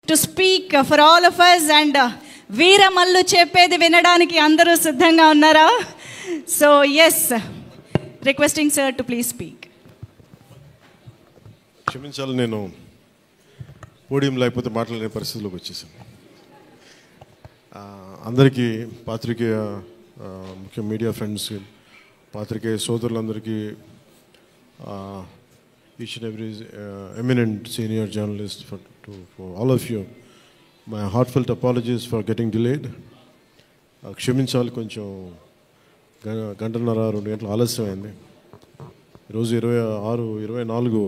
To speak for all of us and Veeramallu చెప్పేది వినడానికి అందరూ సిద్ధంగా ఉన్నారా? So yes, requesting sir to please speak. క్షమించాలి, నేను పోడియం లేకపోతే మాట్లాడే పరిస్థితిలోకి వచ్చేసాను. అందరికీ పాత్రికేయ ముఖ్య మీడియా ఫ్రెండ్స్, పాత్రికేయ సోదరులందరికీ, each and every eminent senior journalist, for all of you, my heartfelt apologies for getting delayed. క్షమించాలి, కొంచెం గంటన్నర 2 గంటలు ఆలస్యమైంది. ఈరోజు 26-24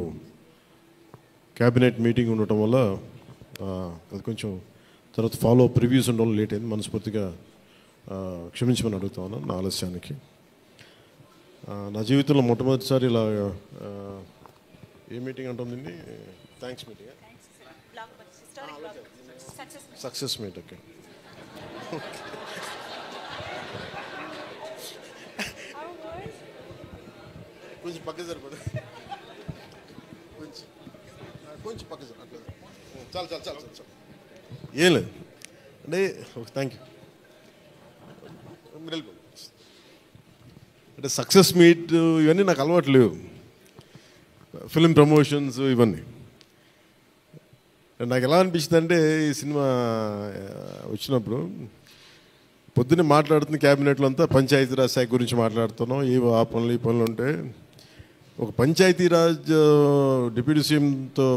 క్యాబినెట్ మీటింగ్ ఉండటం వల్ల అది కొంచెం తర్వాత ఫాలో అప్ రివ్యూస్ ఉండడం లేట్ అయింది. మనస్ఫూర్తిగా క్షమించమని అడుగుతా ఉన్నాను నా ఆలస్యానికి. నా జీవితంలో మొట్టమొదటిసారి ఇలా ఏ మీటింగ్ అంటుందండి? Thanks meeting, success meet. Okay, కొంచెం పక్క సరిపడ, కొంచెం పక్క సరిపడ, చాలు చాలు చాలు చాలు చాలు, ఏం లేదు అంటే. Okay, thank you. మీరు వెళ్ళిపోండి. అంటే సక్సెస్ మీట్ ఇవన్నీ నాకు అలవాటు లేవు, ఫిల్మ్ ప్రమోషన్స్ ఇవన్నీ. నాకు ఎలా అనిపించింది అంటే, ఈ సినిమా వచ్చినప్పుడు పొద్దున్నే మాట్లాడుతున్న క్యాబినెట్లో అంతా పంచాయతీరాజ్ శాఖ గురించి మాట్లాడుతున్నాం. ఆ పనులు ఈ పనులు ఉంటే ఒక పంచాయతీరాజ్ డిప్యూటీ సీఎంతో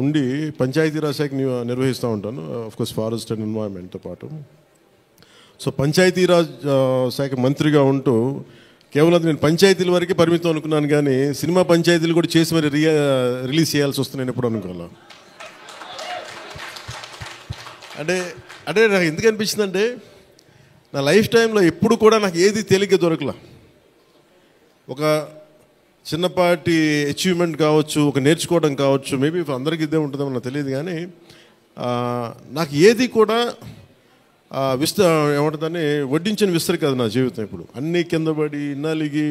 ఉండి పంచాయతీరాజ్ శాఖ నిర్వహిస్తూ ఉంటాను, ఆఫ్కోర్స్ ఫారెస్ట్ అండ్ ఎన్వైరన్మెంట్తో పాటు. సో పంచాయతీరాజ్ శాఖ మంత్రిగా ఉంటూ కేవలం నేను పంచాయతీల వరకే పరిమితం అనుకున్నాను, కానీ సినిమా పంచాయతీలు కూడా చేసి మరి రిలీజ్ చేయాల్సి వస్తుంది నేను ఎప్పుడు అనుకోవాలా. అంటే అంటే నాకు ఎందుకు అనిపించిందంటే, నా లైఫ్ టైంలో ఎప్పుడు కూడా నాకు ఏది తేలిగ్గా దొరకలా. ఒక చిన్నపాటి అచీవ్మెంట్ కావచ్చు, ఒక నేర్చుకోవడం కావచ్చు, మేబీ అందరికీ ఇదే ఉంటుందేమో నాకు తెలియదు, కానీ నాకు ఏది కూడా ఏమంటుందని వడ్డించిన విస్తరి కాదు నా జీవితం. ఇప్పుడు అన్నీ కింద పడి ఇన్నాళ్ళకి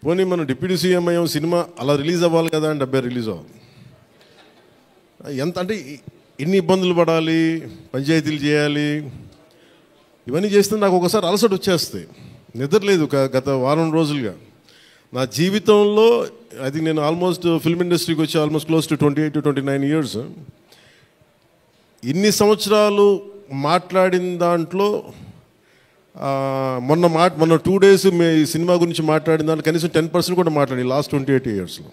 పోనీ మనం డిప్యూటీ సీఎం అయ్యాం, సినిమా అలా రిలీజ్ అవ్వాలి కదా అని 70 రిలీజ్ అవ్వాలి. ఎంత అంటే ఎన్ని ఇబ్బందులు పడాలి, పంచాయతీలు చేయాలి, ఇవన్నీ చేస్తే నాకు ఒకసారి అలసట వచ్చేస్తాయి. నిద్ర లేదు గత వారం రోజులుగా నా జీవితంలో. అది నేను ఆల్మోస్ట్ ఫిల్మ్ ఇండస్ట్రీకి వచ్చి ఆల్మోస్ట్ క్లోజ్ టు 28-29 ఇయర్స్. ఇన్ని సంవత్సరాలు మాట్లాడిన దాంట్లో మొన్న 2 days ఈ సినిమా గురించి మాట్లాడిన దాంట్లో కనీసం 10% కూడా మాట్లాడి లాస్ట్ 28 ఇయర్స్లో.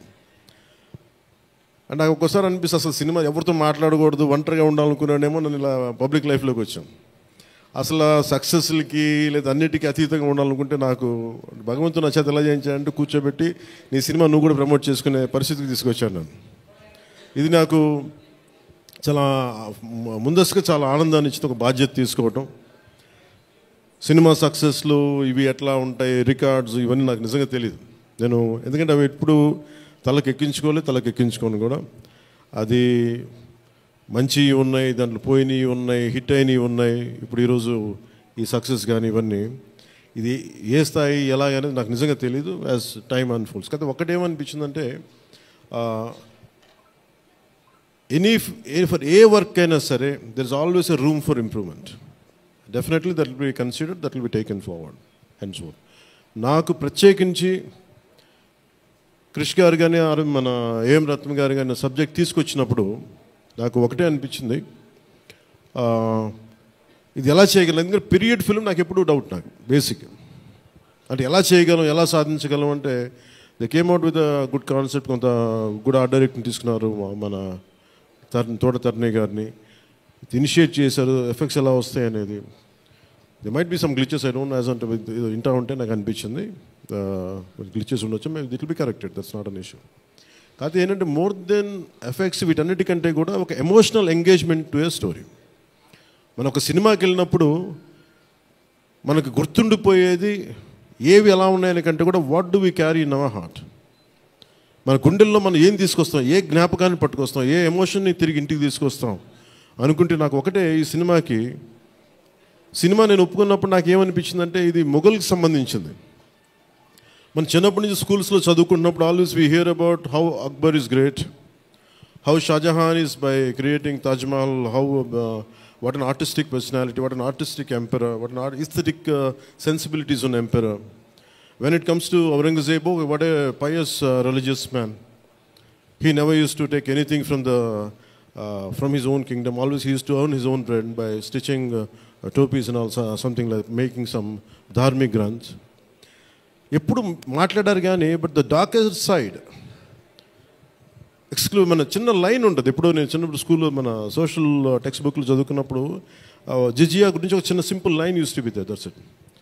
అంటే నాకు ఒక్కోసారి అనిపిస్తుంది అసలు సినిమా ఎవరితో మాట్లాడకూడదు, ఒంటరిగా ఉండాలనుకున్నానేమో. నన్ను ఇలా పబ్లిక్ లైఫ్లోకి వచ్చాను. అసలు సక్సెస్లకి లేదా అన్నిటికీ అతీతంగా ఉండాలనుకుంటే నాకు భగవంతుడు నా చేత ఎలా చేయించాడంటే కూర్చోబెట్టి నీ సినిమా నువ్వు కూడా ప్రమోట్ చేసుకునే పరిస్థితికి తీసుకొచ్చాను నన్ను. ఇది నాకు చాలా ముందస్తుగా చాలా ఆనందాన్ని ఇచ్చింది, ఒక బాధ్యత తీసుకోవటం. సినిమా సక్సెస్లు ఇవి ఎట్లా ఉంటాయి, రికార్డ్స్ ఇవన్నీ నాకు నిజంగా తెలియదు. నేను ఎందుకంటే అవి ఎప్పుడు తలకెక్కించుకోను కూడా. అది మంచి ఉన్నాయి, దాంట్లో పోయినవి ఉన్నాయి, హిట్ అయినవి ఉన్నాయి. ఇప్పుడు ఈరోజు ఈ సక్సెస్ కానీ ఇవన్నీ ఇది ఏ స్థాయి ఎలాగనేది నాకు నిజంగా తెలీదు యాజ్ టైమ్ అన్ఫోల్డ్స్. కానీ ఒకటేమనిపించిందంటే, ఫర్ ఏ వర్క్ అయినా సరే there is always a room for improvement. Definitely that will be considered, that will be taken forward and so. నాకు ప్రత్యేకించి క్రిష్ గారు కానీ మన ఏఎం రత్న గారు కానీ సబ్జెక్ట్ తీసుకొచ్చినప్పుడు నాకు ఒకటే అనిపించింది, ఇది ఎలా చేయగలం. ఎందుకంటే పీరియడ్ ఫిల్మ్ నాకు ఎప్పుడూ డౌట్, నాకు బేసిక్ అంటే ఎలా చేయగలం, ఎలా సాధించగలం అంటే they came out with good concept. కొంత గుడ్ ఆర్ట్ డైరెక్ట్ని తీసుకున్నారు, మన తోట తరుణి గారిని ఇనిషియేట్ చేశారు. ఎఫెక్ట్స్ ఎలా వస్తాయి అనేది, they might be some glitches, I don't know, as అంటే వింటా ఉంటే నాకు అనిపించింది గ్లిచెస్ ఉండొచ్చు, maybe it will be corrected, that's not an issue. కాకపోతే ఏంటంటే మోర్ దెన్ ఎఫెక్ట్స్ వీటన్నిటికంటే కూడా ఒక emotional engagement to a story. మనం ఒక సినిమాకి వెళ్ళినప్పుడు మనకు గుర్తుండిపోయేది ఏవి ఎలా ఉన్నాయని కంటే కూడా what do we carry in our heart. మన గుండెల్లో మనం ఏం తీసుకొస్తాం, ఏ జ్ఞాపకాన్ని పట్టుకొస్తాం, ఏ ఎమోషన్ని తిరిగి ఇంటికి తీసుకొస్తాం అనుకుంటే నాకు ఒకటే ఈ సినిమా నేను ఒప్పుకున్నప్పుడు నాకు ఏమనిపించిందంటే, ఇది మొఘల్కి సంబంధించింది. మన చిన్నప్పటి నుంచి స్కూల్స్లో చదువుకుంటున్నప్పుడు always we hear about how Akbar is great, how Shah Jahan is by creating Taj Mahal, how what an artistic personality, what an artistic emperor, what an aesthetic sensibilities on emperor. When it comes to Aurangzeb, what a pious religious man. He never used to take anything from his own kingdom. Always he used to earn his own bread by stitching topis and also something like making some dharmic granths. ఎప్పుడు మాట్లాడారు కానీ but the darker side మన చిన్న line ఉంటుంది. ఎప్పుడో నేను చిన్నప్పుడు స్కూల్లో మన సోషల్ టెక్స్ట్ బుక్లు చదువుకున్నప్పుడు జిజియా గురించి ఒక చిన్న simple line used to be there. That's it.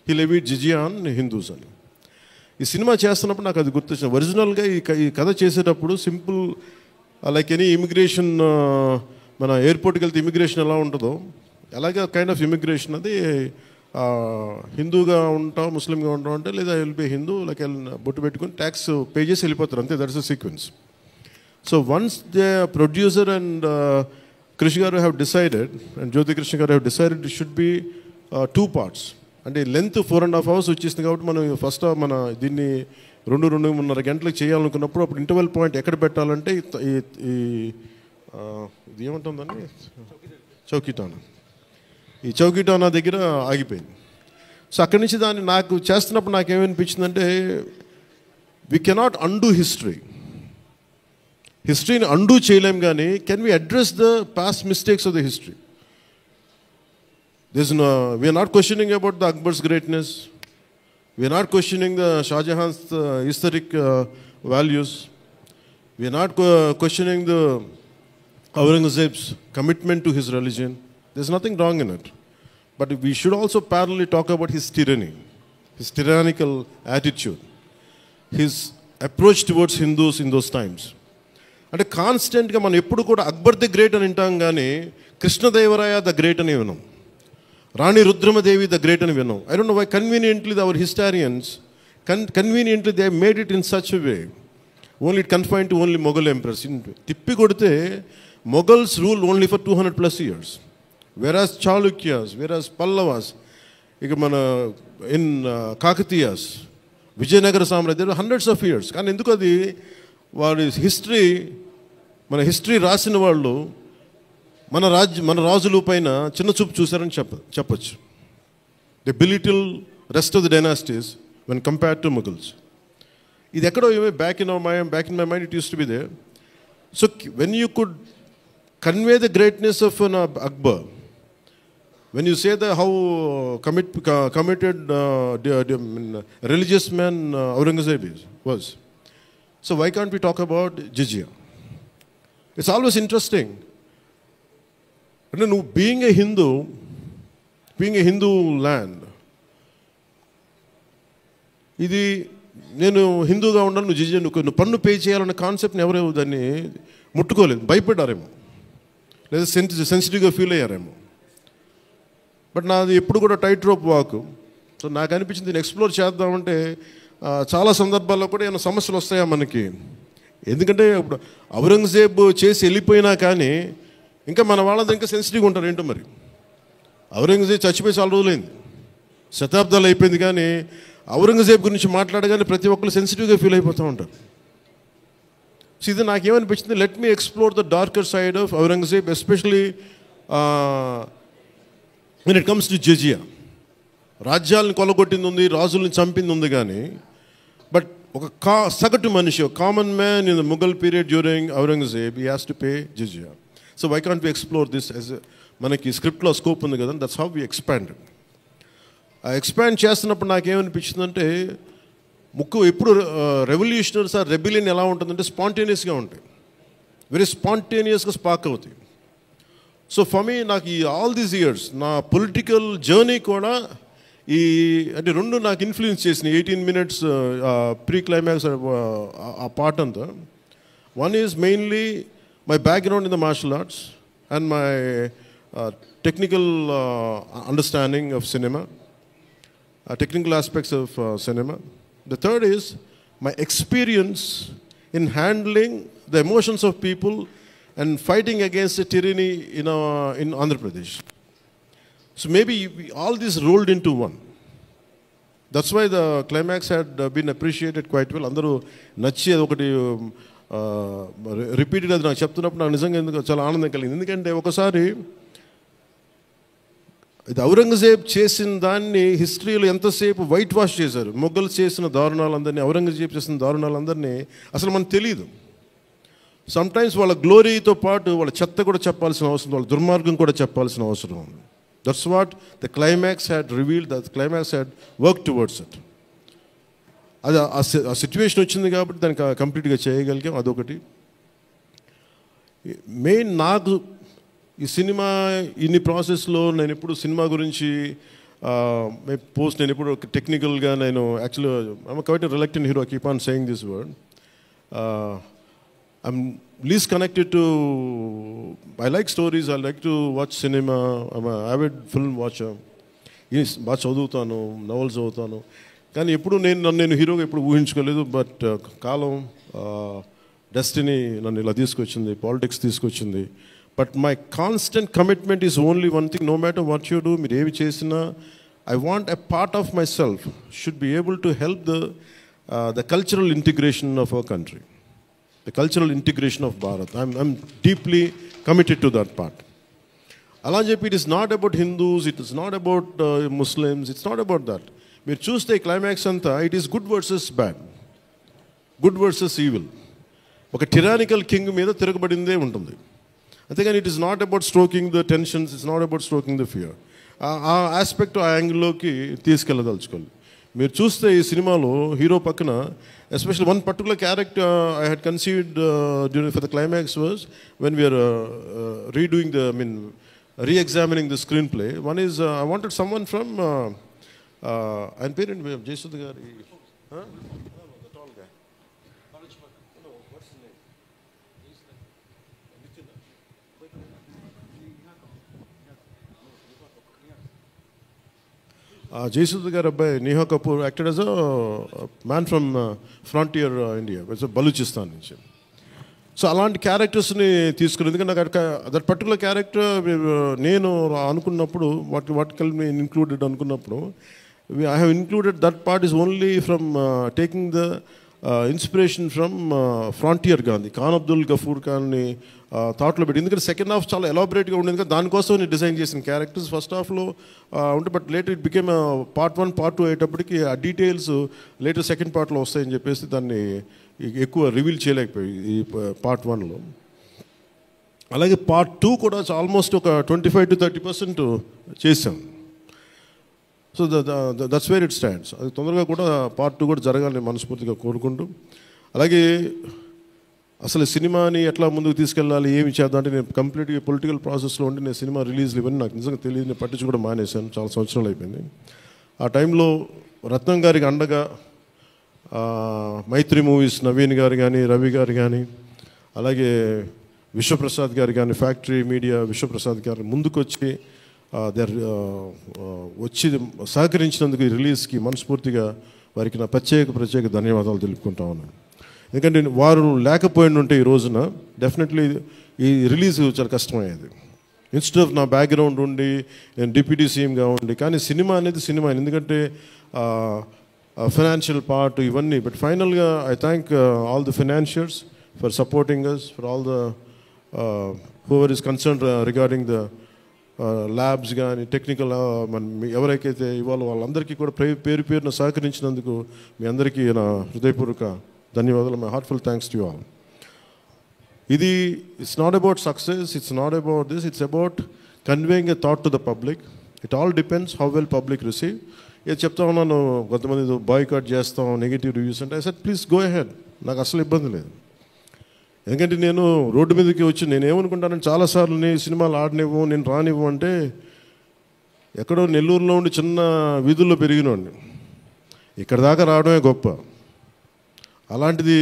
He levied జిజియా ఆన్ హిందూస్ అని. ఈ సినిమా చేస్తున్నప్పుడు నాకు అది గుర్తొచ్చింది. ఒరిజినల్గా ఈ కథ చేసేటప్పుడు సింపుల్ లైక్ ఎనీ ఇమిగ్రేషన్, మన ఎయిర్పోర్ట్కి వెళ్తే ఇమిగ్రేషన్ ఎలా ఉంటుందో అలాగే కైండ్ ఆఫ్ ఇమిగ్రేషన్ అది. హిందూగా ఉంటాం, ముస్లింగా ఉంటాం అంటే లేదా విల్ బి హిందూ లైక్ బొట్టు పెట్టుకుని ట్యాక్స్ పే చేసి వెళ్ళిపోతారు అంతే. That's the sequence. So once the producer and కృషి గారు హ్యావ్ డిసైడెడ్ అండ్ జ్యోతి కృష్ణ గారు have decided it should be 2 parts. అంటే లెంత్ 4.5 hours వచ్చేసింది కాబట్టి మనం ఫస్ట్ మన దీన్ని 2-2.5 గంటలకు చేయాలనుకున్నప్పుడు అప్పుడు ఇంటర్వెల్ పాయింట్ ఎక్కడ పెట్టాలంటే ఇది ఏమంటుందండి, చౌకీటానా. ఈ చౌకీటానా దగ్గర ఆగిపోయింది. సో అక్కడి నుంచి దాన్ని నాకు చేస్తున్నప్పుడు నాకేమనిపించిందంటే వీ కెనాట్ అండూ హిస్టరీ. హిస్టరీని అండూ చేయలేం కానీ can we address the past mistakes of the history. We are not questioning about the Akbar's greatness. We are not questioning the Shah Jahan's aesthetic values. We are not questioning the Aurangzeb's commitment to his religion. There's nothing wrong in it. But we should also parallelly talk about his tyranny, his tyrannical attitude, his approach towards Hindus in those times. అంటే కాన్స్టెంట్గా మనం ఎప్పుడు కూడా Akbar the great అని వింటాం కానీ Krishnadevaraya the great అని విన్నాం, రాణి రుద్రమదేవి ద గ్రేట్ అని విన్నాం. I don't know why conveniently our historians conveniently they made it in such way only it confine to only Mughal empress. తిప్పి కొడితే Mughals rule only for 200+ years. Whereas Chalukyas, whereas Pallavas, ఇక మన in Kakatiyas, Vijayanagara సామ్రాజ్యం hundreds of years. కానీ ఎందుకు అది వాడి history, మన హిస్టరీ రాసిన వాళ్ళు మన రాజుల పైన చిన్న చూపు చూశారని చెప్పచ్చు. The belittle rest of the dynasties when compared to Mughals. ఇది ఎక్కడో back in my mind it used to be there. So when you could convey the greatness of an Akbar, when you say that how committed religious man Aurangzeb was, so why can't we talk about jizya? It's always interesting. No, being a Hindu land, ఇది నేను హిందూగా ఉన్నాను, నువ్వు జిజియా నువ్వు పన్ను pay చేయాలన్న కాన్సెప్ట్ని ఎవరేమో దాన్ని ముట్టుకోలేదు, భయపడ్డారేమో లేదా సెన్సిటివ్గా ఫీల్ అయ్యారేమో. బట్ నాది ఎప్పుడు కూడా టైట్ రోప్ వాక్. సో నాకు అనిపించింది దీన్ని ఎక్స్ప్లోర్ చేద్దామంటే చాలా సందర్భాల్లో కూడా ఏమైనా సమస్యలు వస్తాయా మనకి. ఎందుకంటే ఇప్పుడు ఔరంగజేబ్ చేసి వెళ్ళిపోయినా కానీ ఇంకా మన వాళ్ళంతా ఇంకా సెన్సిటివ్గా ఉంటారు ఏంటో మరి. ఔరంగజేబ్ చచ్చిపోయి చాలా రోజులైంది, శతాబ్దాలు అయిపోయింది, కానీ ఔరంగజేబ్ గురించి మాట్లాడగానే ప్రతి ఒక్కరు సెన్సిటివ్గా ఫీల్ అయిపోతూ ఉంటారు. సో ఇది నాకేమనిపించింది, let me explore the darker side of Aurangzeb, especially when it comes to jizya. రాజ్యాలను కొలగొట్టింది ఉంది, రాజుల్ని చంపింది ఉంది, కానీ బట్ ఒక సగటు మనిషి, ఒక common man in the Mughal period during Aurangzeb he has to pay jizya. So why can't we explore this as మనకి స్క్రిప్ట్లో స్కోప్ ఉంది కదా, దట్స్ హౌ వి ఎక్స్పాండెడ్. ఆ ఎక్స్పాండ్ చేస్తున్నప్పుడు నాకేమనిపించిందంటే ఎప్పుడు రెవల్యూషనరీస్ ఆ రెబిలియన్ ఎలా ఉంటుందంటే స్పాంటేనియస్గా ఉంటాయి, వెరీ స్పాంటేనియస్గా స్పార్క్ అవుతాయి. సో ఫర్ మీ నాకు ఈ ఆల్ దీస్ ఇయర్స్ నా పొలిటికల్ జర్నీ కూడా ఈ అంటే రెండు నాకు ఇన్ఫ్లుయెన్స్ చేసినాయి. 18 minutes ప్రీ క్లైమాక్స్ ఆ పార్ట్ అంతా. One is mainly my background in the martial arts and my technical understanding of cinema, technical aspects of cinema. The third is my experience in handling the emotions of people and fighting against the tyranny in Andhra Pradesh. So maybe all this rolled into one. That's why the climax had been appreciated quite well. Andaru nachi adokati repeated అది నాకు చెప్తున్నప్పుడు నాకు నిజంగా ఎందుకు చాలా ఆనందం కలిగింది. ఎందుకంటే ఒకసారి ఇది ఔరంగజేబ్ చేసిన దాన్ని హిస్టరీలో ఎంతసేపు వైట్ వాష్ చేశారు. మొఘల్ చేసిన దారుణాలందరినీ, ఔరంగజేబ్ చేసిన దారుణాలందరినీ అసలు మనకు తెలియదు. సమ్టైమ్స్ వాళ్ళ గ్లోరీతో పాటు వాళ్ళ చెత్త కూడా చెప్పాల్సిన అవసరం, వాళ్ళ దుర్మార్గం కూడా చెప్పాల్సిన అవసరం ఉంది. That's what the climax had revealed, the climax had work towards it. అది ఆ సిచ్యువేషన్ వచ్చింది కాబట్టి దానికి కంప్లీట్గా చేయగలిగాం. అదొకటి. మెయిన్ నాకు ఈ సినిమా ఇన్ని ప్రాసెస్లో నేను ఎప్పుడు సినిమా గురించి నేను ఎప్పుడు టెక్నికల్గా నేను యాక్చువల్గా I'm quite reluctant hero, keep on saying this word. I'm least connected to, I like stories, I like to watch cinema, I'm an avid film watcher. బాగా చదువుతాను, నవల్స్ చదువుతాను, కానీ ఎప్పుడు నేను హీరోగా ఎప్పుడు ఊహించుకోలేదు. బట్ కాలం, డెస్టినీ నన్ను ఇలా తీసుకొచ్చింది, పాలిటిక్స్ తీసుకొచ్చింది. But my constant commitment is only one thing, no matter what you do, మీరు ఏమి చేసినా I want a part of myself should be able to help the cultural integration of our country. The cultural integration of Bharat. I'm deeply committed to that part. Alajepi, it is not about Hindus, it is not about Muslims, it's not about that. మీరు చూస్తే climax అంతా it is good versus bad, good versus evil. ఒక టిరానికల్ king మీద తిరగబడిందే ఉంటుంది. అంతేగాని it is not about stroking the tensions, it's not about stroking the fear. ఆ aspect, ఆ యాంగిల్లోకి తీసుకెళ్ళదలుచుకోవాలి. మీరు చూస్తే ఈ సినిమాలో హీరో పక్కన especially one particular character I had conceived for the climax was when we are redoing re-examining the screenplay. One is I wanted someone from and parent we have Jesudha Gari, the tall guy, no, what's his name, Jesudha Gari abbai Neha Kapoor acted as a man from frontier India, it's a Baluchistan నుంచి. So అలాంటి క్యారెక్టర్స్ని తీసుకుని, ఎందుకంటే నాకు that particular character నేను అనుకున్నప్పుడు what can be included అనుకున్నప్పుడు I have included that part is only from taking the inspiration from frontier Gandhi, Khan Abdul Ghaffar ఖాన్ని థాట్లో పెట్టి. ఎందుకంటే సెకండ్ హాఫ్ చాలా ఎలాబరేట్గా ఉండేది కదా, దానికోసం నేను డిజైన్ చేసిన క్యారెక్టర్స్ ఫస్ట్ హాఫ్లో ఉంటే, but later it became part 1 part 2 అయ్యేటప్పటికి ఆ డీటెయిల్స్ లేటర్ సెకండ్ పార్ట్లో వస్తాయని చెప్పేసి దాన్ని ఎక్కువ రివీల్ చేయలేకపోయి ఈ పార్ట్ 1లో. అలాగే పార్ట్ 2 కూడా ఆల్మోస్ట్ ఒక 25 to 30% చేసాం. So that's where it stands. అది తొందరగా కూడా పార్ట్ 2 కూడా జరగాలని మనస్ఫూర్తిగా కోరుకుంటూ, అలాగే అసలు సినిమాని ఎట్లా ముందుకు తీసుకెళ్ళాలి, ఏమి చేద్దాం అంటే నేను కంప్లీట్గా పొలిటికల్ ప్రాసెస్లో ఉండి నేను సినిమా రిలీజ్లు ఇవన్నీ నాకు నిజంగా తెలియదు, నేను పట్టించుకోవడం మానేశాను, చాలా సంవత్సరాలు అయిపోయింది. ఆ టైంలో రత్నం గారికి అండగా మైత్రి మూవీస్ నవీన్ గారు కానీ, రవి గారు కానీ, అలాగే విశ్వప్రసాద్ గారు కానీ, ఫ్యాక్టరీ మీడియా విశ్వప్రసాద్ గారు ముందుకు వచ్చి వచ్చి సహకరించినందుకు ఈ రిలీజ్కి మనస్ఫూర్తిగా వారికి నా ప్రత్యేక ధన్యవాదాలు తెలుపుకుంటా ఉన్నాను. ఎందుకంటే వారు లేకపోయిన ఉంటే ఈ రోజున డెఫినెట్లీ ఈ రిలీజ్ చాలా కష్టమయ్యేది. ఇన్స్టెడ్ ఆఫ్ నా బ్యాక్గ్రౌండ్ ఉండి నేను డిప్యూటీ సీఎంగా ఉండి, కానీ సినిమా అనేది సినిమా, ఎందుకంటే ఫైనాన్షియల్ పార్ట్ ఇవన్నీ. బట్ ఫైనల్గా I thank all the financiers for supporting us, for all the whoever is concern regarding the labs కానీ టెక్నికల్ ఎవరికైతే ఇవ్వాలో వాళ్ళందరికీ కూడా పేరున సహకరించినందుకు మీ అందరికీ నా హృదయపూర్వక ధన్యవాదాలు. My heartful thanks to you all. ఇది it's not about success, it's not about this, it's about conveying a thought to the public. It all depends how well public receive. ఏది చెప్తా ఉన్నాను, కొంతమంది బాయ్కాట్ చేస్తాం, నెగిటివ్ రివ్యూస్ అంటే, I said please go ahead, నాకు అసలు ఇబ్బంది లేదు. ఎందుకంటే నేను రోడ్డు మీదకి వచ్చి నేను ఏమనుకుంటానంటే చాలాసార్లు నేను సినిమాలు ఆడనివ్వు, నేను రానివ్వు అంటే, ఎక్కడో నెల్లూరులో ఉండి చిన్న వీధుల్లో పెరిగినోడిని, ఇక్కడ దాకా రావడమే గొప్ప. అలాంటిది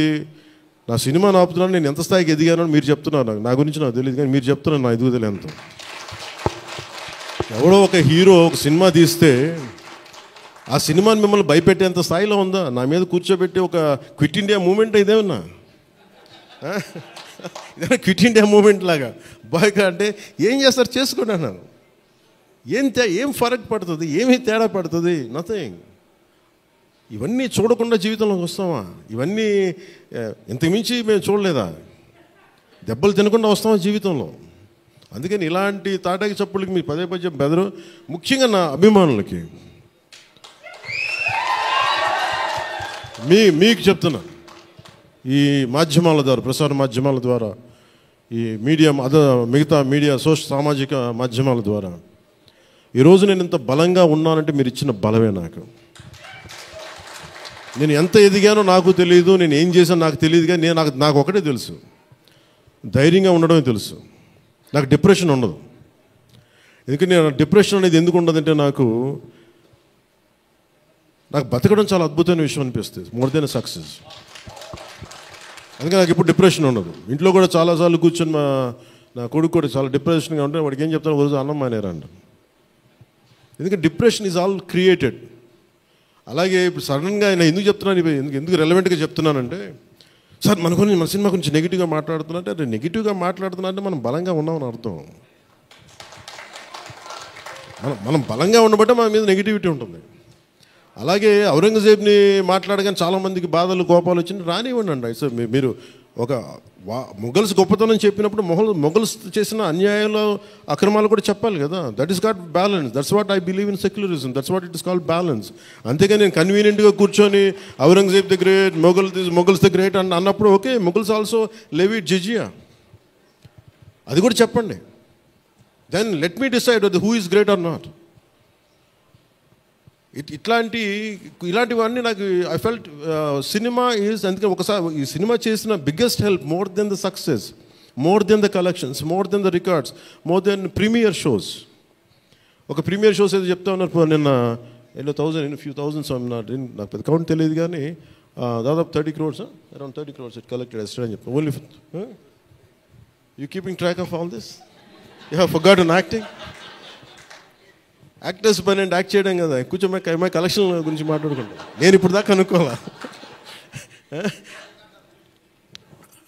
నా సినిమాని ఆపుతున్నాను, నేను ఎంత స్థాయికి ఎదిగానో మీరు చెప్తున్నారు. నా గురించి నాకు తెలియదు, కానీ మీరు చెప్తున్నారు నా ఎదుగుదల ఎంత. ఎవడో ఒక హీరో ఒక సినిమా తీస్తే ఆ సినిమాని మిమ్మల్ని భయపెట్టేంత స్థాయిలో ఉందా? నా మీద కూర్చోబెట్టి ఒక క్విట్ ఇండియా మూమెంట్ ఇదేమన్నా, ఇదే క్విట్ ఇండియా మూమెంట్ లాగా బాయ్గా అంటే ఏం చేస్తారు చేసుకోండి అన్నాను. ఏం ఫరక్ పడుతుంది, ఏమి తేడా పడుతుంది? నథింగ్. ఇవన్నీ చూడకుండా జీవితంలోకి వస్తామా? ఇవన్నీ ఇంతకుమించి మేము చూడలేదా? దెబ్బలు తినకుండా వస్తామా జీవితంలో? అందుకని ఇలాంటి తాటాకి చప్పులకి మీరు పదే పదే బెదరు. ముఖ్యంగా నా అభిమానులకి మీకు చెప్తున్నా, ఈ మాధ్యమాల ద్వారా, ప్రసార మాధ్యమాల ద్వారా, ఈ మీడియా మిగతా మీడియా సామాజిక మాధ్యమాల ద్వారా ఈరోజు నేను ఇంత బలంగా ఉన్నానంటే మీరు ఇచ్చిన బలమే నాకు. నేను ఎంత ఎదిగానో నాకు తెలియదు, నేను ఏం చేశానో నాకు తెలియదు, కానీ నాకు ఒకటే తెలుసు, ధైర్యంగా ఉండడమే తెలుసు. నాకు డిప్రెషన్ ఉండదు. ఎందుకంటే నేను డిప్రెషన్ అనేది ఎందుకు ఉండదంటే నాకు బతకడం చాలా అద్భుతమైన విషయం అనిపిస్తుంది, మోర్ దెన్ సక్సెస్. అందుకే నాకు ఇప్పుడు డిప్రెషన్ ఉండదు. ఇంట్లో కూడా చాలాసార్లు కూర్చొని నా కొడుకు కూడా చాలా డిప్రెషన్గా ఉంటే వాడికి ఏం చెప్తాను, రోజు అన్నం మానేరంట. ఎందుకంటే డిప్రెషన్ ఈజ్ ఆల్ క్రియేటెడ్. అలాగే ఇప్పుడు సడన్గా ఆయన ఎందుకు చెప్తున్నాను, ఎందుకు రెలవెంట్గా చెప్తున్నానంటే, సార్ మన సినిమా గురించి నెగిటివ్గా మాట్లాడుతున్నట్టే, అంటే నెగిటివ్గా మాట్లాడుతున్నా అంటే మనం బలంగా ఉన్నామని అర్థం. మనం బలంగా ఉండబట్టే మన మీద నెగిటివిటీ ఉంటుంది. అలాగే ఔరంగజేబ్ని మాట్లాడగానే చాలామందికి బాధలు కోపాలు వచ్చింది, రానివ్వండి అండి. సార్ మీరు ఒక మొఘల్స్ గొప్పతనం చెప్పినప్పుడు మొఘల్స్ చేసిన అన్యాయాలు అక్రమాలు కూడా చెప్పాలి కదా. That is got balance. That's what I believe in secularism. That's what it is called balance. అంతేగాని నేను కన్వీనియంట్గా కూర్చొని Aurangzeb the great, Mughals the great అన్నప్పుడు okay, Mughals also levied jizya, అది కూడా చెప్పండి. Then let me decide who is great or not. ఇలాంటివన్నీ నాకు ఐ ఫెల్ట్ సినిమా ఈజ్, అందుకే ఒకసారి ఈ సినిమా చేసిన biggest help, more than the success, more than the collections, more than the records, more than premiere shows. ఒక premiere shows ఏదో చెప్తా ఉన్నారు నిన్న, ఫ్యూ థౌజండ్స్, నాకు పెద్ద కౌంట్ తెలియదు కానీ దాదాపు 30 crores, around 30 crores it collected yesterday అని చెప్తాను. Only you keeping track of all this? You have forgotten acting? Actors పని అంటే యాక్ట్ చేయడం కదా, కూర్చోమై కలెక్షన్ గురించి మాట్లాడుకుంటాం. నేను ఇప్పుడు దాకా అనుకోవాలా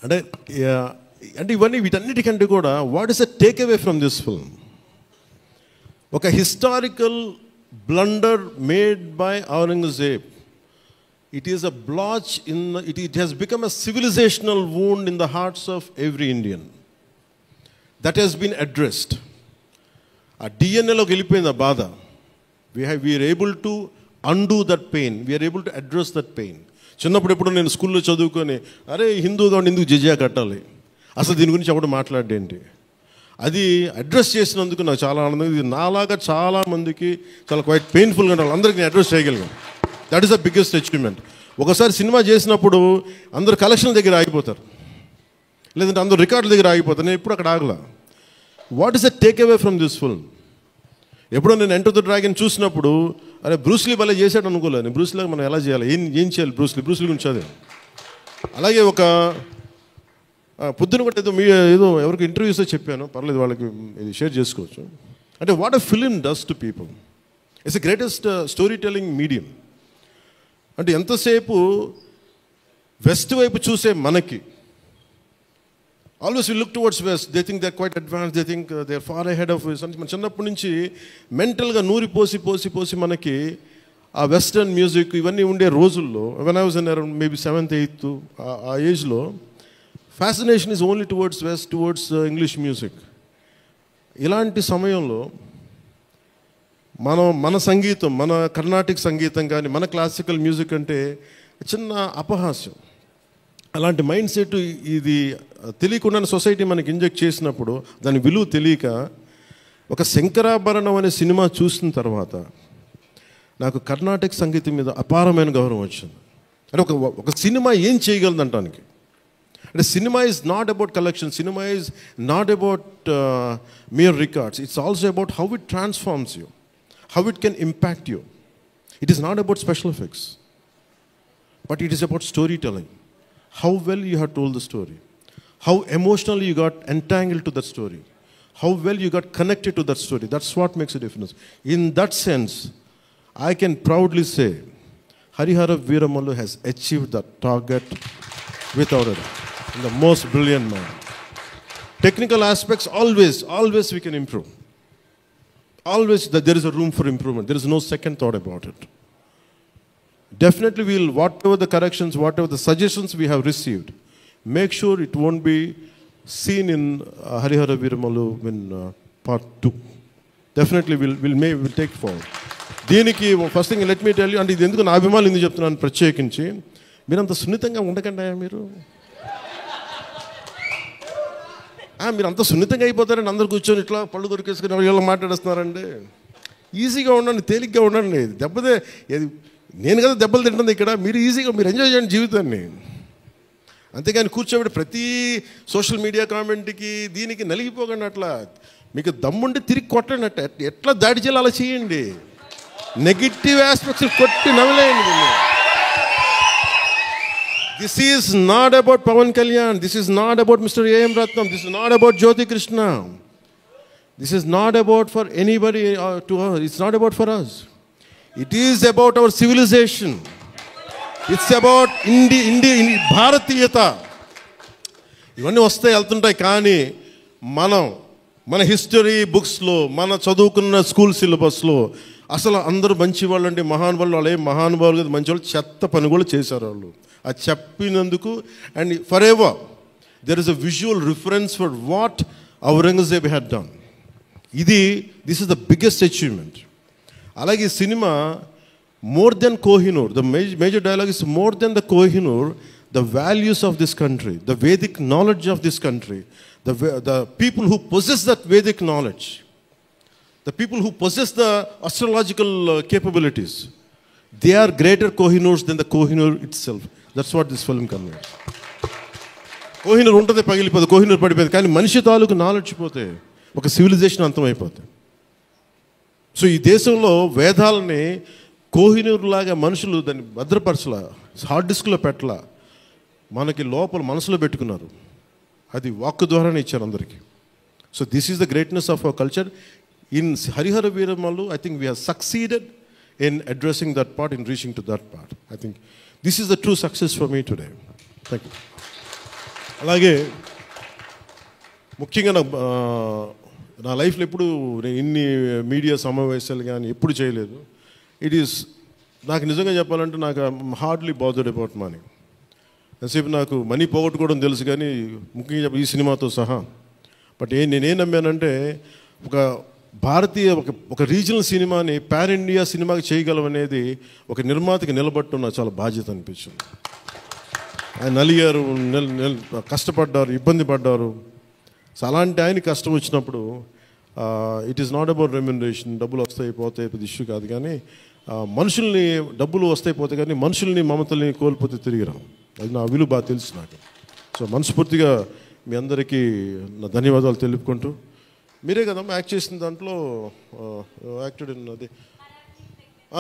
అంటే ఇవన్నీ వీటన్నిటికంటే కూడా what is a take away from this film? ఒక historical blunder made by Aurangzeb. It is a blotch it has become a civilisational wound in the hearts of every Indian. That has been addressed. ఆ డిఎన్ఏలోకి వెళ్ళిపోయింది ఆ బాధ. We are able to undo that pain, we are able to address that pain. చిన్నప్పుడు ఎప్పుడు నేను స్కూల్లో చదువుకొని, అరే హిందూగా ఉండి ఎందుకు జిజియా కట్టాలి, అసలు దీని గురించి ఎవడు మాట్లాడేంటి, అది అడ్రస్ చేసినందుకు నాకు చాలా ఆనందం. ఇది నాలాగా చాలామందికి చాలా క్వైట్ పెయిన్ఫుల్గా ఉండాలి, అందరికీ నేను అడ్రస్ చేయగలిగాను. That is the biggest achievement. ఒకసారి సినిమా చేసినప్పుడు అందరు కలెక్షన్ దగ్గర ఆగిపోతారు, లేదంటే అందరు రికార్డుల దగ్గర ఆగిపోతారు. నేను ఎప్పుడు అక్కడ ఆగలా. What is the take away from this film? ఎప్పుడో నేను ఎంటర్ ద డ్రాగన్ చూసినప్పుడు, అరే బ్రూస్లీ భలే చేశాడు అనుకోలేదు. బ్రూస్లీగా మనం ఎలా చేయాలి, ఏం చేయాలి, బ్రూస్లీ గురించి చదివా. అలాగే ఒక పొద్దున కూడా ఏదో ఎవరికి ఇంటర్వ్యూస్లో చెప్పాను, పర్లేదు వాళ్ళకి ఇది షేర్ చేసుకోవచ్చు. అంటే what a film does to people. It's the greatest story telling medium. అంటే ఎంతసేపు వెస్ట్ వైపు చూసే మనకి, always we look towards west, they think they are quite advance, they think they are far ahead of west. అంటే మన చిన్నప్పటి నుంచి మెంటల్గా నూరి పోసి మనకి ఆ వెస్టర్న్ మ్యూజిక్ ఇవన్నీ ఉండే రోజుల్లో, when I was in around maybe 7th 8th ఆ ఏజ్లో, fascination is only towards west, towards English music. ఇలాంటి సమయంలో మన సంగీతం, మన కర్ణాటిక్ సంగీతం కానీ మన క్లాసికల్ మ్యూజిక్ అంటే చిన్న అపహాస్యం. అలాంటి మైండ్ సెట్ ఇది తెలియకుండా సొసైటీ మనకి ఇంజెక్ట్ చేసినప్పుడు, దాని విలువ తెలియక, ఒక శంకరాభరణం అనే సినిమా చూసిన తర్వాత నాకు కర్ణాటక సంగీతం మీద అపారమైన గౌరవం వచ్చింది. అంటే ఒక సినిమా ఏం చేయగలదు అంటానికి. అంటే cinema is not about collection, cinema is not about mere records, it's also about how it transforms you, how it can impact you. It is not about special effects, but it is about storytelling. How well you have told the story, how emotionally you got entangled to that story, how well you got connected to that story. That's what makes a difference. In that sense, I can proudly say Harihara Veeramallu has achieved that target without it, in the most brilliant manner. Technical aspects, always we can improve. Always there is a room for improvement. There is no second thought about it. definitely we'll, whatever the corrections, whatever the suggestions we have received, make sure it won't be seen in Harihara Veeramalu in part 2. Definitely we'll take forward. దీనికి first thing let me tell you, అంటే ఇది ఎందుకు నా అభిమానులు ఎందుకు చెప్తున్నాను ప్రత్యేకించి, మీరు అంత సున్నితంగా ఉండకండి. మీరు అంత సున్నితంగా అయిపోతారండి, అందరు కూర్చొని ఇట్లా పళ్ళు దొరికేసుకుని వీళ్ళు మాట్లాడేస్తున్నారండి. ఈజీగా ఉండండి, తేలిగ్గా ఉండండి. నేను కదా దెబ్బలు తింటుంది ఇక్కడ, మీరు ఈజీగా మీరు ఎంజాయ్ చేయండి జీవితాన్ని. అంతేగాని కూర్చోబెట్టి ప్రతి సోషల్ మీడియా కామెంట్కి దీనికి నలిగిపోకండి. అట్లా మీకు దమ్ముండి తిరిగి కొట్టండి. ఎట్లా దాడి చేయాలి అలా చేయండి. నెగిటివ్ ఆస్పెక్ట్స్ కొట్టి నవ్వలేయండి. This is not about Pawan Kalyan. This is not about Mr. A.M. Ratnam. This is not about Jyoti Krishna. This is not about for anybody to her. It's not about for us. It is about our civilization. It's about భారతీయత. ఇవన్నీ వస్తాయి వెళ్తుంటాయి, కానీ మన history బుక్స్లో, మన చదువుకున్న school సిలబస్లో అసలు అందరూ మంచి వాళ్ళు అంటే మహానుభావులు, వాళ్ళు ఏం మహానుభావులు కదా, మంచి వాళ్ళు చెత్త పని కూడా చేశారు వాళ్ళు. అది చెప్పినందుకు and forever there is a visual reference for what Aurangzeb had done. This is the biggest achievement. అలాగే cinema more than Kohinoor, the major dialogue is more than the Kohinoor, the values of this country, the Vedic knowledge of this country, the people who possess that Vedic knowledge, the people who possess the astrological capabilities, they are greater Kohinoors than the Kohinoor itself. That's what this film conveys. Kohinoor untade pagilipodi, Kohinoor padipodi, కానీ మనిషి తాలూకు knowledge పోతే ఒక civilisation అంతమైపోతుంది. So ఈ దేశంలో వేదాలని కోహినూర్ లాగా మనుషులు దాన్ని భద్రపరచలా, హార్డ్ డిస్క్లో పెట్టలా, మనకి లోపల మనసులో పెట్టుకున్నారు. అది వాక్కు ద్వారానే ఇచ్చారు అందరికీ. So this is the greatness of our culture. In Harihara Veeramallu I think we have succeeded in addressing that part, in reaching to that part. I think this is the true success for me today. Thank you. అలాగే ముఖ్యంగా నా లైఫ్లో ఎప్పుడు ఇన్ని media సమావేశాలు కానీ ఎప్పుడు చేయలేదు. నాకు నిజంగా చెప్పాలంటే నాకు హార్డ్లీ బాదర్డ్ అబౌట్ మనీ. ఎంతసేపు నాకు మనీ పోగొట్టుకోవడం తెలుసు, కానీ ముఖ్యంగా చెప్పి ఈ సినిమాతో సహా. బట్ నేనేం నమ్మానంటే ఒక భారతీయ ఒక రీజనల్ సినిమాని పాన్ ఇండియా సినిమాకి చేయగలం అనేది ఒక నిర్మాతకి నిలబట్టున్న చాలా బాధ్యత అనిపించింది. ఆయన నలిగారు, కష్టపడ్డారు, ఇబ్బంది పడ్డారు. సో అలాంటి ఆయన కష్టం వచ్చినప్పుడు it is not about remuneration, డబ్బులు వస్తాయి పోతాయి పెద్ద ఇష్యూ కాదు, కానీ మనుషుల్ని డబ్బులు వస్తాయి పోతాయి కానీ మనుషుల్ని మమతల్ని కోల్పోతే తిరిగి రావు. అది నా విలువ బాగా తెలుసు నాకు. సో మనస్ఫూర్తిగా మీ అందరికీ నా ధన్యవాదాలు తెలుపుకుంటూ, మీరే కదమ్మా యాక్ట్ చేసిన దాంట్లో యాక్టెడ్ అది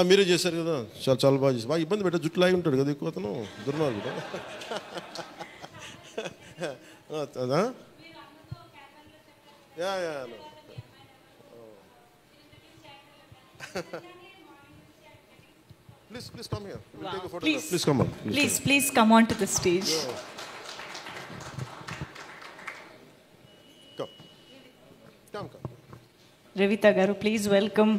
మీరే చేశారు కదా, చాలా బాగా చేసి, బాగా ఇబ్బంది పెట్టా, జుట్టు లాగి ఉంటాడు కదా ఎక్కువ అతను, దుర్మార్గుడు. అదా Please come here. We'll take a photograph. Please come on. Please come on to the stage. Come. Revita garu, please welcome.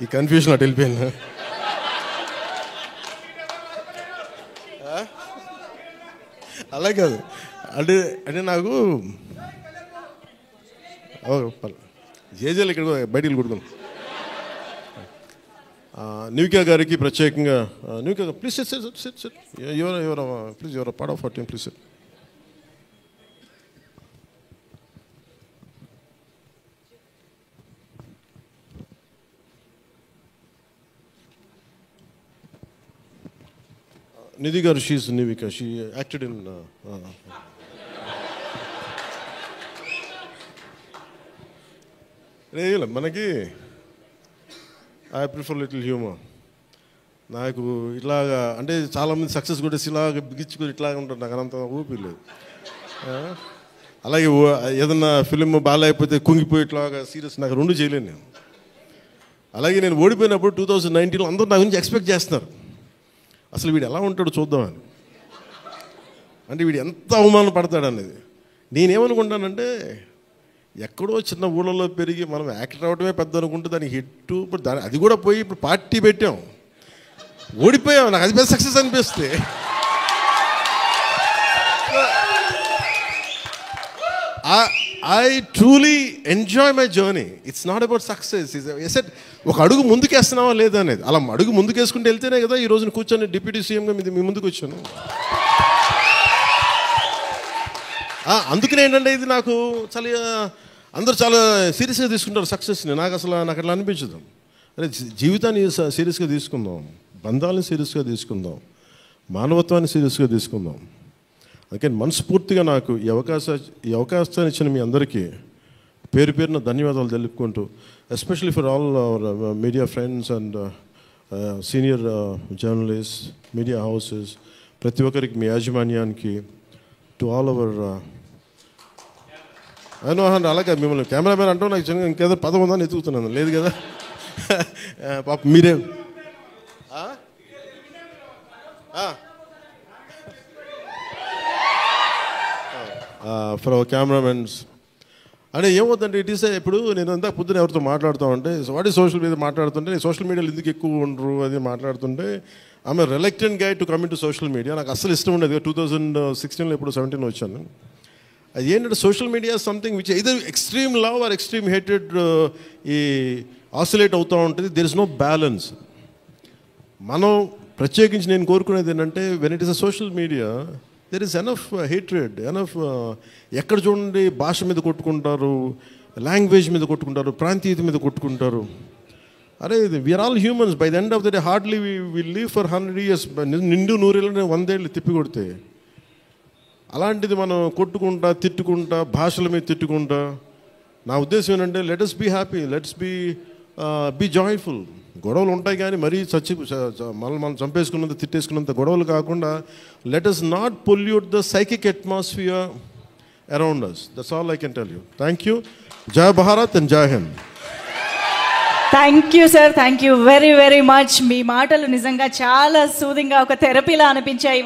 ఈ కన్ఫ్యూజన్ అటు వెళ్ళిపోయాను. అలా కాదు అంటే నాకు జేజేలు ఇక్కడ బయటికి కొడుకున్నాను. న్యూకా గారికి ప్రత్యేకంగా, న్యూకా please sit please your part of our team, please sit. Nidhi garu, she's Nivika. She acted in. మనకి ఐ ప్రిఫర్ లిటిల్ హ్యూమర్. నాకు ఇట్లాగా అంటే చాలామంది సక్సెస్ కూడా ఇలాగ బిగించుకుని ఇట్లాగా ఉంటారు, నాకు అంత ఊపి లేదు. అలాగే ఏదన్నా ఫిలిం బాగాలేకపోతే కుంగిపోయేట్లాగా సీరియస్, నాకు రెండు చేయలేను నేను. అలాగే నేను ఓడిపోయినప్పుడు 2019లో అందరూ నా గురించి ఎక్స్పెక్ట్ చేస్తున్నారు, అసలు వీడు ఎలా ఉంటాడో చూద్దామని, అంటే వీడు ఎంత అవమానం పడతాడు అనేది. నేనేమనుకుంటానంటే ఎక్కడో చిన్న ఊళ్ళలో పెరిగి మనం యాక్టర్ అవడమే పెద్ద అనుకుంటే దానికి హిట్, ఇప్పుడు అది కూడా పోయి ఇప్పుడు పార్టీ పెట్టాం, ఓడిపోయాం, నాకు అది పెద్ద సక్సెస్ అనిపిస్తే. I truly enjoy my journey. It's not about success. ఒక అడుగు ముందుకేస్తున్నావా లేదా అనేది. అలా అడుగు ముందుకేసుకుంటూ వెళ్తేనే కదా ఈ రోజున కూర్చొని డిప్యూటీ సీఎంగా మీ ముందుకు వచ్చాను. అందుకనే ఏంటంటే ఇది నాకు చాలా అందరూ చాలా సీరియస్గా తీసుకుంటారు సక్సెస్ని. నాకు అట్లా అనిపించదు. అరే జీవితాన్ని సీరియస్గా తీసుకుందాం, బంధాలను సీరియస్గా తీసుకుందాం, మానవత్వాన్ని సీరియస్గా తీసుకుందాం. అందుకే మనస్ఫూర్తిగా నాకు ఈ అవకాశాన్ని ఇచ్చిన మీ అందరికీ పేరు పేరున ధన్యవాదాలు తెలుపుకుంటూ, especially for all our media friends and senior journalist, media houses, ప్రతి ఒక్కరికి, మీ యాజమాన్యానికి, టు ఆల్ అవర్ అలాగే మిమ్మల్ని కెమెరామెన్ అంటూ నాకు ఇంకేదో పదం ఉందని ఎత్తుకుతున్నాను, లేదు కదా పాప మీరే ఫర్ అవర్ కెమెరామెన్స్. అంటే ఏమవుతుందంటే ఇట్ ఈస్ ఇప్పుడు నేను అంతా పొద్దున ఎవరితో మాట్లాడుతూ ఉంటే వాటి సోషల్ మీడియా మాట్లాడుతుంటే, నేను సోషల్ మీడియాలో ఎందుకు ఎక్కువ ఉండరు అది మాట్లాడుతుంటే, ఆమె reluctant guy to coming to social media. నాకు అస్సలు ఇష్టం ఉండేది. 2016లో ఇప్పుడు 17 వచ్చాను. అది ఏంటంటే social media something which either extreme love or extreme hated ఈ ఆసిలేట్ అవుతూ ఉంటుంది. There is no balance. మనం ప్రత్యేకించి నేను కోరుకునేది ఏంటంటే when it is a social media there is enough hatred, enough ఎక్కడ చూడండి భాష మీద కొట్టుకుంటారు, లాంగ్వేజ్ మీద కొట్టుకుంటారు, ప్రాంతీయత మీద కొట్టుకుంటారు. అరే we are all humans. By the end of the day hardly we live for 100 years. నిండు 100 ఏళ్ళని 100 ఏళ్ళు తిప్పి కొడితే, అలాంటిది మనం కొట్టుకుంటా తిట్టుకుంటా భాషల మీద తిట్టుకుంటా, నా ఉద్దేశం ఏంటంటే let us be happy, let's be joyful. గొడవలు ఉంటాయి కానీ మరీ మనం చంపేసుకున్నంత తిట్టేసుకున్నంత గొడవలు కాకుండా let us not pollute the psychic atmosphere around us. That's all I can tell you. Thank you. జై భారత్ అండ్ జై Hind. Thank you sir, thank you very very much. మీ మాటలు నిజంగా చాలా సూదింగ్గా ఒక థెరపీలా అనిపించాయి.